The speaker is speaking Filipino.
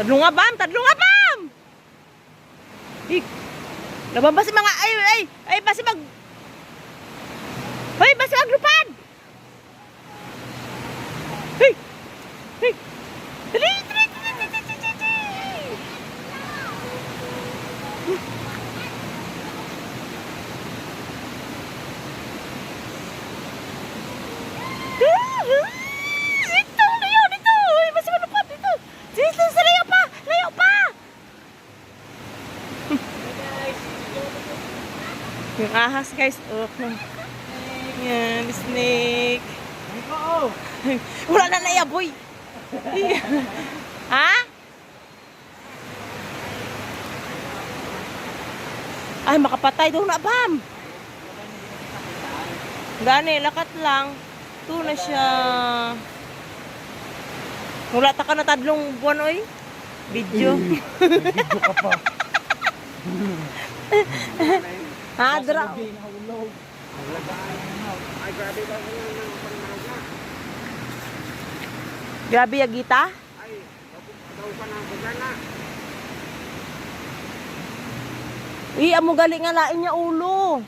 Tadlo nga bam, tadlo nga bam. Ik. Laban ba si mga ay basi mag. Hoy, basi maglupad. Hey. Hey. Dali, dali, dali, dali, dali, dali. Dito, layo, dito. Hoy, basi malupad dito. Dito, sa layo pa. Layo pa. Yung ahas guys, yan, snake. Wala na na boy. Ha? Ay, makapatay daw na bam. Gani, lakat lang. Ito na siya. Wala ta ka na tadlong buwan oy. Video. Video ka pa. Ha, dra. Ay, grabe ka na ng pangnaga. Grabe ya gita. Ay, daw pa ng bugana. Amo gali nga lain niya ulo.